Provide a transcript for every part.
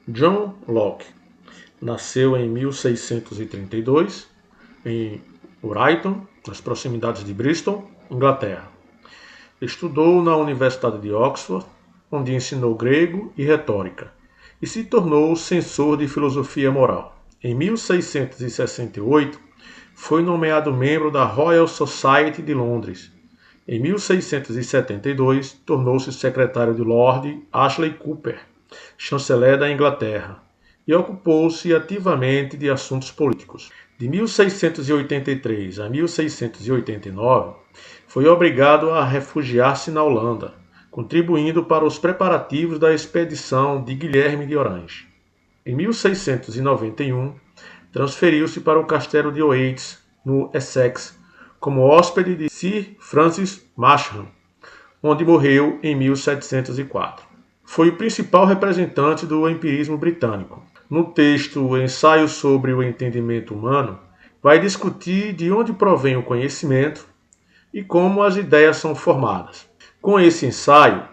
John Locke nasceu em 1632 em Brighton, nas proximidades de Bristol, Inglaterra. Estudou na Universidade de Oxford, onde ensinou grego e retórica, e se tornou censor de filosofia moral. Em 1668, foi nomeado membro da Royal Society de Londres. Em 1672, tornou-se secretário de Lord Ashley Cooper, chanceler da Inglaterra, e ocupou-se ativamente de assuntos políticos. De 1683 a 1689, foi obrigado a refugiar-se na Holanda, contribuindo para os preparativos da expedição de Guilherme de Orange. Em 1691, transferiu-se para o castelo de Oates, no Essex, como hóspede de Sir Francis Masham, onde morreu em 1704. Foi o principal representante do empirismo britânico. No texto Ensaio sobre o Entendimento Humano, vai discutir de onde provém o conhecimento e como as ideias são formadas. Com esse ensaio,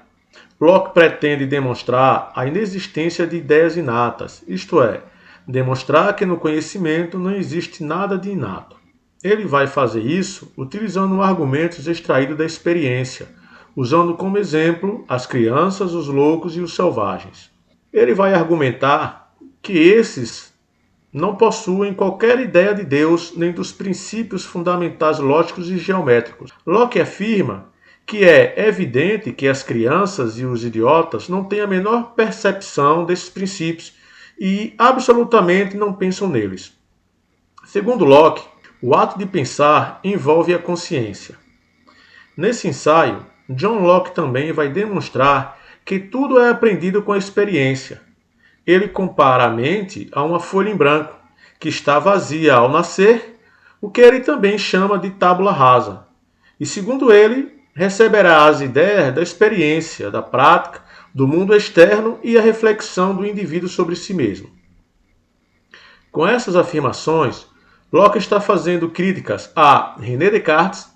Locke pretende demonstrar a inexistência de ideias inatas, isto é, demonstrar que no conhecimento não existe nada de inato. Ele vai fazer isso utilizando argumentos extraídos da experiência, usando como exemplo as crianças, os loucos e os selvagens. Ele vai argumentar que esses não possuem qualquer ideia de Deus nem dos princípios fundamentais lógicos e geométricos. Locke afirma que é evidente que as crianças e os idiotas não têm a menor percepção desses princípios e absolutamente não pensam neles. Segundo Locke, o ato de pensar envolve a consciência. Nesse ensaio, John Locke também vai demonstrar que tudo é aprendido com a experiência. Ele compara a mente a uma folha em branco, que está vazia ao nascer, o que ele também chama de tábula rasa. E segundo ele, receberá as ideias da experiência, da prática, do mundo externo e a reflexão do indivíduo sobre si mesmo. Com essas afirmações, Locke está fazendo críticas a René Descartes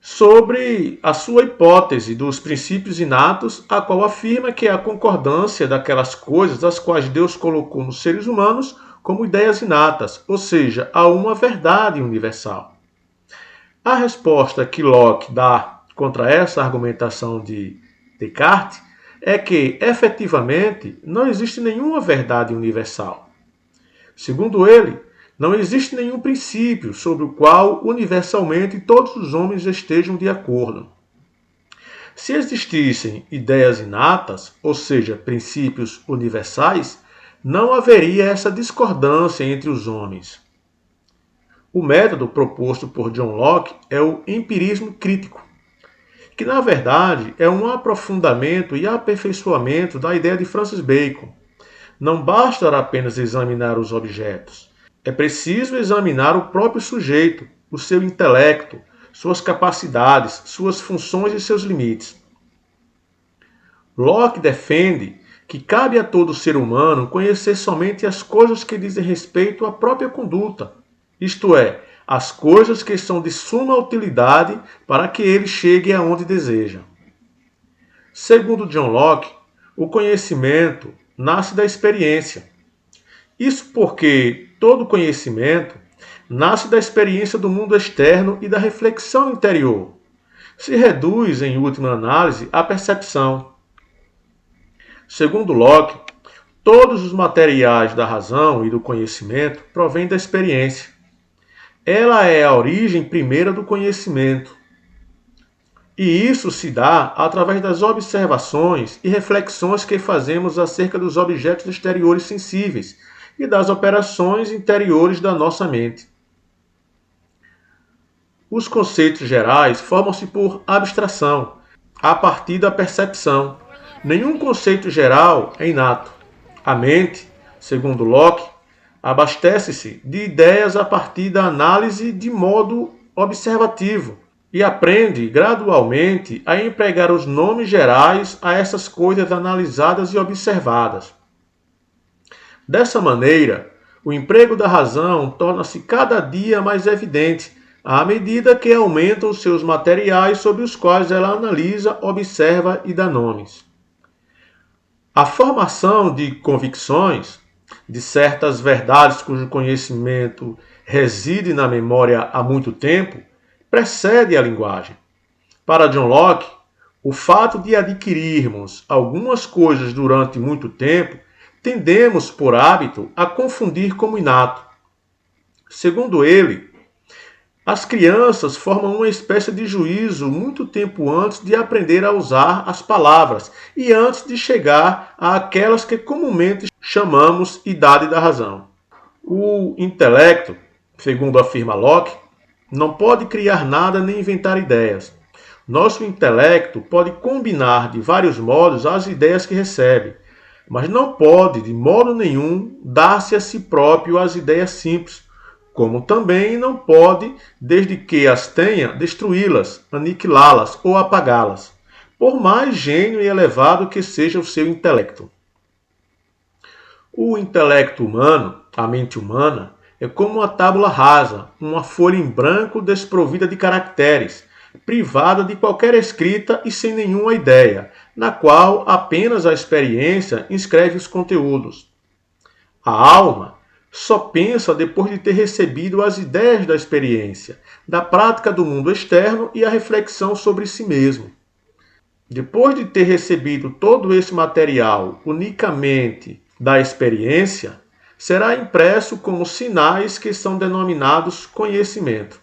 sobre a sua hipótese dos princípios inatos, a qual afirma que é a concordância daquelas coisas das quais Deus colocou nos seres humanos como ideias inatas, ou seja, há uma verdade universal. A resposta que Locke dá contra essa argumentação de Descartes é que, efetivamente, não existe nenhuma verdade universal. Segundo ele, não existe nenhum princípio sobre o qual universalmente todos os homens estejam de acordo. Se existissem ideias inatas, ou seja, princípios universais, não haveria essa discordância entre os homens. O método proposto por John Locke é o empirismo crítico, que na verdade é um aprofundamento e aperfeiçoamento da ideia de Francis Bacon. Não basta apenas examinar os objetos. É preciso examinar o próprio sujeito, o seu intelecto, suas capacidades, suas funções e seus limites. Locke defende que cabe a todo ser humano conhecer somente as coisas que dizem respeito à própria conduta, isto é, as coisas que são de suma utilidade para que ele chegue aonde deseja. Segundo John Locke, o conhecimento nasce da experiência. Isso porque todo conhecimento nasce da experiência do mundo externo e da reflexão interior. Se reduz, em última análise, à percepção. Segundo Locke, todos os materiais da razão e do conhecimento provêm da experiência. Ela é a origem primeira do conhecimento. E isso se dá através das observações e reflexões que fazemos acerca dos objetos exteriores sensíveis e das operações interiores da nossa mente. Os conceitos gerais formam-se por abstração, a partir da percepção. Nenhum conceito geral é inato. A mente, segundo Locke, abastece-se de ideias a partir da análise de modo observativo e aprende gradualmente a empregar os nomes gerais a essas coisas analisadas e observadas. Dessa maneira, o emprego da razão torna-se cada dia mais evidente à medida que aumentam os seus materiais sobre os quais ela analisa, observa e dá nomes. A formação de convicções, de certas verdades cujo conhecimento reside na memória há muito tempo, precede a linguagem. Para John Locke, o fato de adquirirmos algumas coisas durante muito tempo, tendemos, por hábito, a confundir como inato. Segundo ele, as crianças formam uma espécie de juízo muito tempo antes de aprender a usar as palavras e antes de chegar àquelas que comumente chamamos idade da razão. O intelecto, segundo afirma Locke, não pode criar nada nem inventar ideias. Nosso intelecto pode combinar de vários modos as ideias que recebe, mas não pode, de modo nenhum, dar-se a si próprio as ideias simples, como também não pode, desde que as tenha, destruí-las, aniquilá-las ou apagá-las, por mais gênio e elevado que seja o seu intelecto. O intelecto humano, a mente humana, é como uma tábula rasa, uma folha em branco desprovida de caracteres, privada de qualquer escrita e sem nenhuma ideia, na qual apenas a experiência inscreve os conteúdos. A alma só pensa depois de ter recebido as ideias da experiência, da prática do mundo externo e a reflexão sobre si mesmo. Depois de ter recebido todo esse material unicamente da experiência, será impresso como sinais que são denominados conhecimento.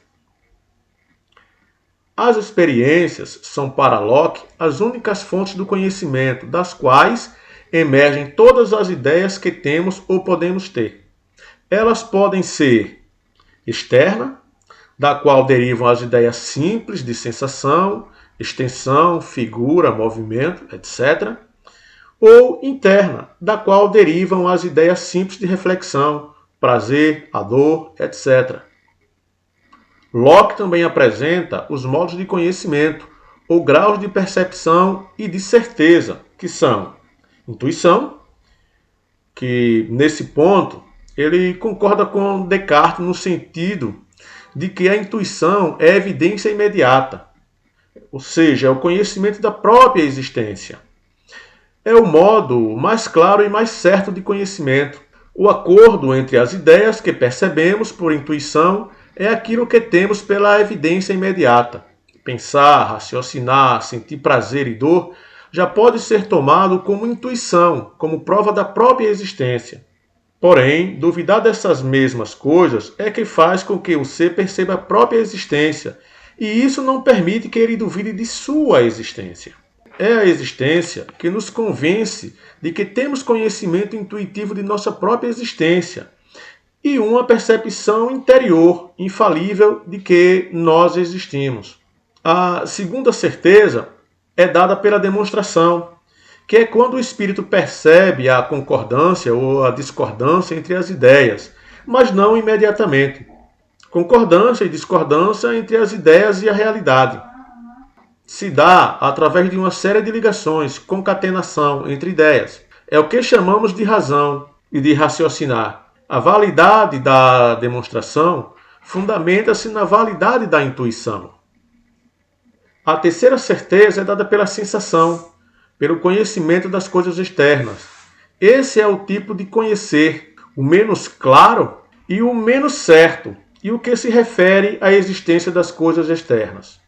As experiências são para Locke as únicas fontes do conhecimento, das quais emergem todas as ideias que temos ou podemos ter. Elas podem ser externa, da qual derivam as ideias simples de sensação, extensão, figura, movimento, etc., ou interna, da qual derivam as ideias simples de reflexão, prazer, a dor, etc. Locke também apresenta os modos de conhecimento, ou graus de percepção e de certeza, que são intuição, que nesse ponto ele concorda com Descartes no sentido de que a intuição é evidência imediata, ou seja, é o conhecimento da própria existência. É o modo mais claro e mais certo de conhecimento. O acordo entre as ideias que percebemos por intuição é aquilo que temos pela evidência imediata. Pensar, raciocinar, sentir prazer e dor já pode ser tomado como intuição, como prova da própria existência. Porém, duvidar dessas mesmas coisas é que faz com que o ser perceba a própria existência, e isso não permite que ele duvide de sua existência. É a existência que nos convence de que temos conhecimento intuitivo de nossa própria existência e uma percepção interior, infalível, de que nós existimos. A segunda certeza é dada pela demonstração, que é quando o espírito percebe a concordância ou a discordância entre as ideias, mas não imediatamente. Concordância e discordância entre as ideias e a realidade. Se dá através de uma série de ligações, concatenação entre ideias. É o que chamamos de razão e de raciocinar. A validade da demonstração fundamenta-se na validade da intuição. A terceira certeza é dada pela sensação, pelo conhecimento das coisas externas. Esse é o tipo de conhecer, o menos claro e o menos certo, e o que se refere à existência das coisas externas.